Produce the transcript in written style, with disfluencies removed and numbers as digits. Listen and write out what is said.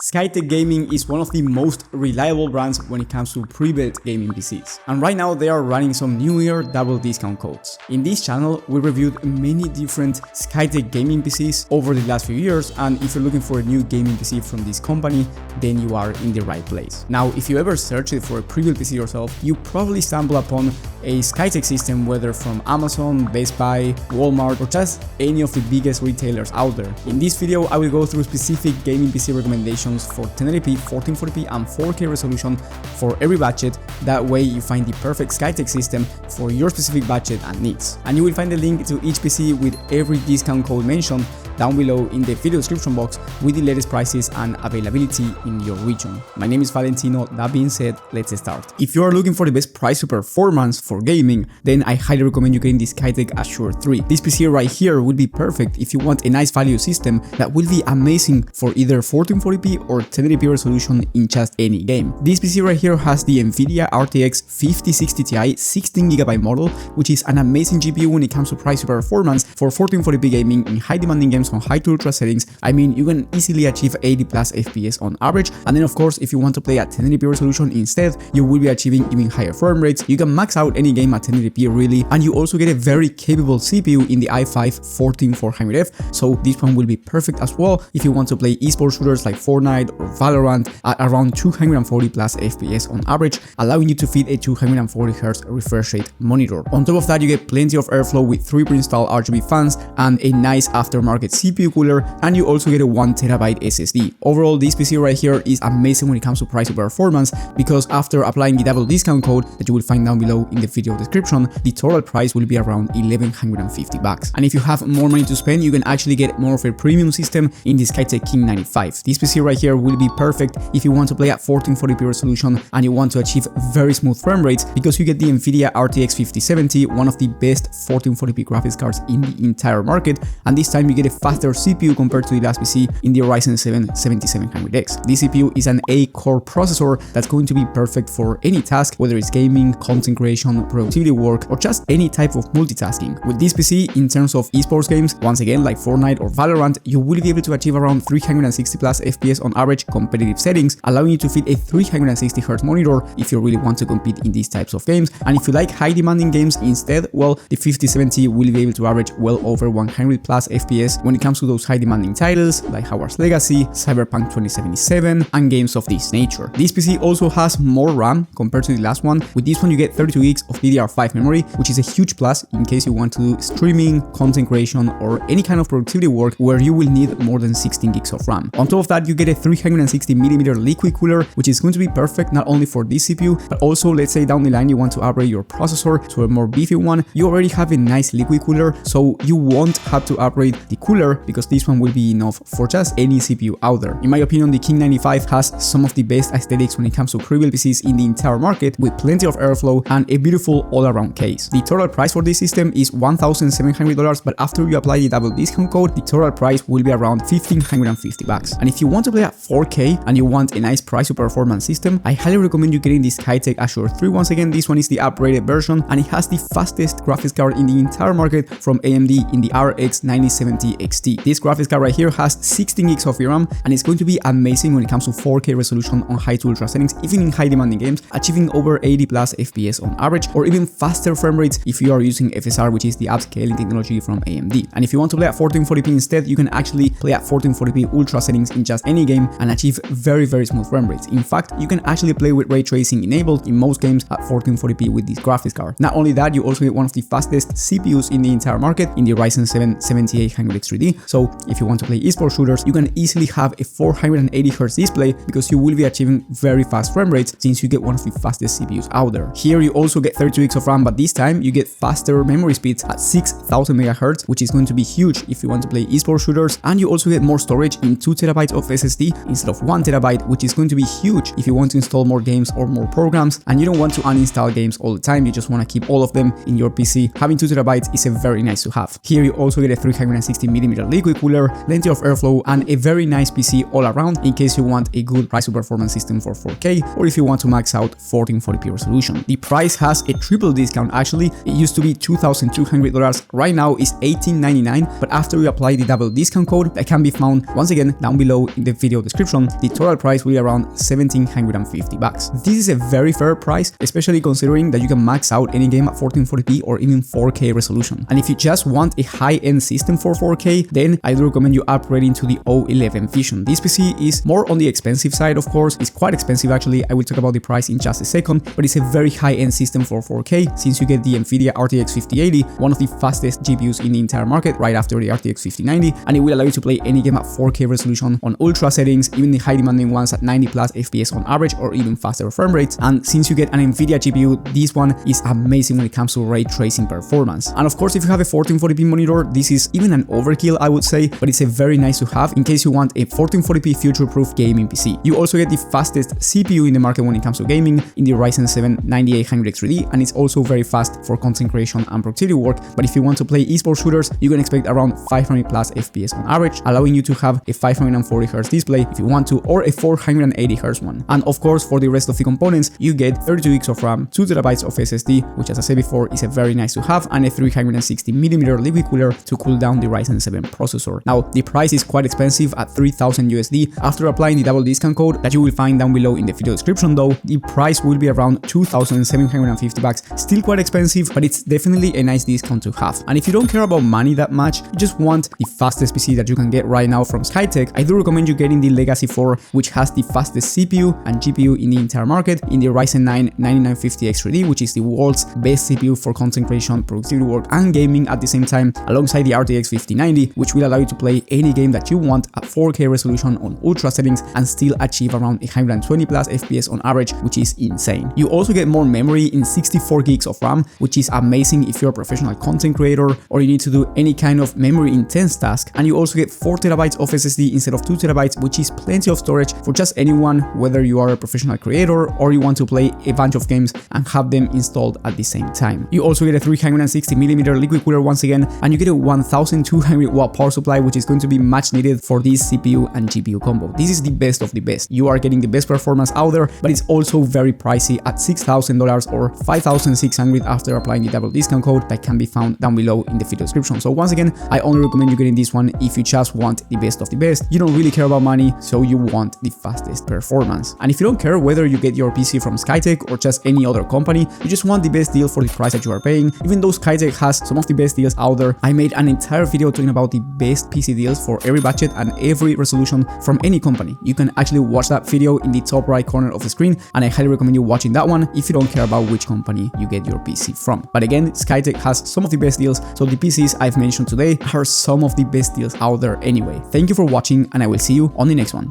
Skytech Gaming is one of the most reliable brands when it comes to pre-built gaming PCs. And right now they are running some New Year double discount codes. In this channel, we reviewed many different Skytech gaming PCs over the last few years, and if you're looking for a new gaming PC from this company, then you are in the right place. Now, if you ever search it for a pre-built PC yourself, you probably stumble upon a Skytech system, whether from Amazon, Best Buy, Walmart, or just any of the biggest retailers out there. In this video, I will go through specific gaming PC recommendations for 1080p, 1440p, and 4K resolution for every budget. That way you find the perfect Skytech system for your specific budget and needs. And you will find the link to each PC with every discount code mentioned down below in the video description box with the latest prices and availability in your region. My name is Valentino. That being said, let's start. If you are looking for the best price to performance for gaming, then I highly recommend you getting the Skytech Azure 3. This PC right here would be perfect if you want a nice value system that will be amazing for either 1440p or 1080p resolution in just any game. This PC right here has the Nvidia RTX 5060 Ti 16GB model, which is an amazing GPU when it comes to price to performance for 1440p gaming in high demanding games on high to ultra settings. I mean, you can easily achieve 80 plus FPS on average, and then of course if you want to play at 1080p resolution instead, you will be achieving even higher frame rates. You can max out any game at 1080p really, and you also get a very capable CPU in the i5-14400F, so this one will be perfect as well if you want to play esports shooters like Fortnite or Valorant at around 240 plus FPS on average, allowing you to fit a 240Hz refresh rate monitor. On top of that, you get plenty of airflow with 3 pre-installed RGB fans and a nice aftermarket CPU cooler, and you also get a 1TB SSD. Overall, this PC right here is amazing when it comes to price to performance, because after applying the double discount code that you will find down below in the video description, the total price will be around $1,150. And if you have more money to spend, you can actually get more of a premium system in the Skytech King 95. This PC right here will be perfect if you want to play at 1440p resolution and you want to achieve very smooth frame rates, because you get the Nvidia RTX 5070, one of the best 1440p graphics cards in the entire market, and this time you get a faster CPU compared to the last PC in the Ryzen 7 7700X. This CPU is an 8-core processor that's going to be perfect for any task, whether it's gaming, content creation, productivity work, or just any type of multitasking. With this PC, in terms of esports games, once again like Fortnite or Valorant, you will be able to achieve around 360 plus FPS on average competitive settings, allowing you to fit a 360Hz monitor if you really want to compete in these types of games. And if you like high demanding games instead, well, the 5070 will be able to average well over 100 plus FPS when it comes to those high demanding titles like Hogwarts Legacy, Cyberpunk 2077, and games of this nature. This PC also has more RAM compared to the last one. With this one you get 32 gigs of DDR5 memory, which is a huge plus in case you want to do streaming, content creation, or any kind of productivity work where you will need more than 16 gigs of RAM. On top of that, you get a 360mm liquid cooler, which is going to be perfect not only for this CPU, but also let's say down the line you want to upgrade your processor to a more beefy one. You already have a nice liquid cooler, so you won't have to upgrade the cooler, because this one will be enough for just any CPU out there. In my opinion, the King 95 has some of the best aesthetics when it comes to pre-built PCs in the entire market, with plenty of airflow and a beautiful all-around case. The total price for this system is $1,700, but after you apply the double discount code, the total price will be around $1,550. And if you want to play at 4K and you want a nice price to performance system, I highly recommend you getting this Skytech Azure 3. Once again, this one is the upgraded version, and it has the fastest graphics card in the entire market from AMD in the RX 9070 XT. This graphics card right here has 16 gigs of VRAM, and it's going to be amazing when it comes to 4K resolution on high to ultra settings, even in high demanding games, achieving over 80 plus FPS on average, or even faster frame rates if you are using FSR, which is the upscaling technology from AMD. And if you want to play at 1440p instead, you can actually play at 1440p ultra settings in just any game and achieve very smooth frame rates. In fact, you can actually play with ray tracing enabled in most games at 1440p with this graphics card. Not only that, you also get one of the fastest CPUs in the entire market in the Ryzen 7 7800X3D. So if you want to play esports shooters, you can easily have a 480Hz display, because you will be achieving very fast frame rates since you get one of the fastest CPUs out there. Here you also get 32 gigs of RAM, but this time you get faster memory speeds at 6000 MHz, which is going to be huge if you want to play esports shooters. And you also get more storage in 2TB of SSD instead of 1TB, which is going to be huge if you want to install more games or more programs and you don't want to uninstall games all the time. You just want to keep all of them in your PC. Having 2TB is a very nice to have. Here you also get a 360mm 60mm liquid cooler, plenty of airflow, and a very nice PC all around in case you want a good price to performance system for 4K, or if you want to max out 1440p resolution. The price has a triple discount actually. It used to be $2,200, right now is $1,899, but after you apply the double discount code that can be found once again down below in the video description, the total price will be around $1,750. This is a very fair price, especially considering that you can max out any game at 1440p or even 4K resolution. And if you just want a high-end system for 4K, then I do recommend you upgrading to the O11 Vision. This PC is more on the expensive side, of course. It's quite expensive actually. I will talk about the price in just a second, but it's a very high-end system for 4K since you get the NVIDIA RTX 5080, one of the fastest GPUs in the entire market right after the RTX 5090, and it will allow you to play any game at 4K resolution on ultra settings, even the high demanding ones at 90 plus FPS on average or even faster frame rates. And since you get an NVIDIA GPU, this one is amazing when it comes to ray tracing performance. And of course, if you have a 1440p monitor, this is even an overkill, I would say, but it's a very nice to have in case you want a 1440p future-proof gaming PC. You also get the fastest CPU in the market when it comes to gaming in the Ryzen 7 9800X3D, and it's also very fast for content creation and productivity work. But if you want to play esports shooters, you can expect around 500 plus FPS on average, allowing you to have a 540Hz display if you want to, or a 480Hz one. And of course, for the rest of the components, you get 32 gigs of RAM, 2TB of SSD, which as I said before is a very nice to have, and a 360mm liquid cooler to cool down the Ryzen 7 processor. Now, the price is quite expensive at $3,000 USD. After applying the double discount code that you will find down below in the video description though, the price will be around $2,750. Still quite expensive, but it's definitely a nice discount to have. And if you don't care about money that much, you just want the fastest PC that you can get right now from Skytech, I do recommend you getting the Legacy 4, which has the fastest CPU and GPU in the entire market in the Ryzen 9 9950X3D, which is the world's best CPU for content creation, productivity work, and gaming at the same time, alongside the RTX 5090, which will allow you to play any game that you want at 4K resolution on ultra settings and still achieve around 120 plus FPS on average, which is insane. You also get more memory in 64 gigs of RAM, which is amazing if you're a professional content creator or you need to do any kind of memory intense task. And you also get 4TB of SSD instead of 2TB, which is plenty of storage for just anyone, whether you are a professional creator or you want to play a bunch of games and have them installed at the same time. You also get a 360mm liquid cooler once again, and you get a 1200 watt power supply, which is going to be much needed for this CPU and GPU combo. This is the best of the best. You are getting the best performance out there, but it's also very pricey at $6,000 or $5,600 after applying the double discount code that can be found down below in the video description. So once again, I only recommend you getting this one if you just want the best of the best. You don't really care about money, so you want the fastest performance. And if you don't care whether you get your PC from Skytech or just any other company, you just want the best deal for the price that you are paying. Even though Skytech has some of the best deals out there, I made an entire video talking about the best PC deals for every budget and every resolution from any company. You can actually watch that video in the top right corner of the screen, and I highly recommend you watching that one if you don't care about which company you get your PC from. But again, Skytech has some of the best deals, so the PCs I've mentioned today are some of the best deals out there anyway. Thank you for watching, and I will see you on the next one.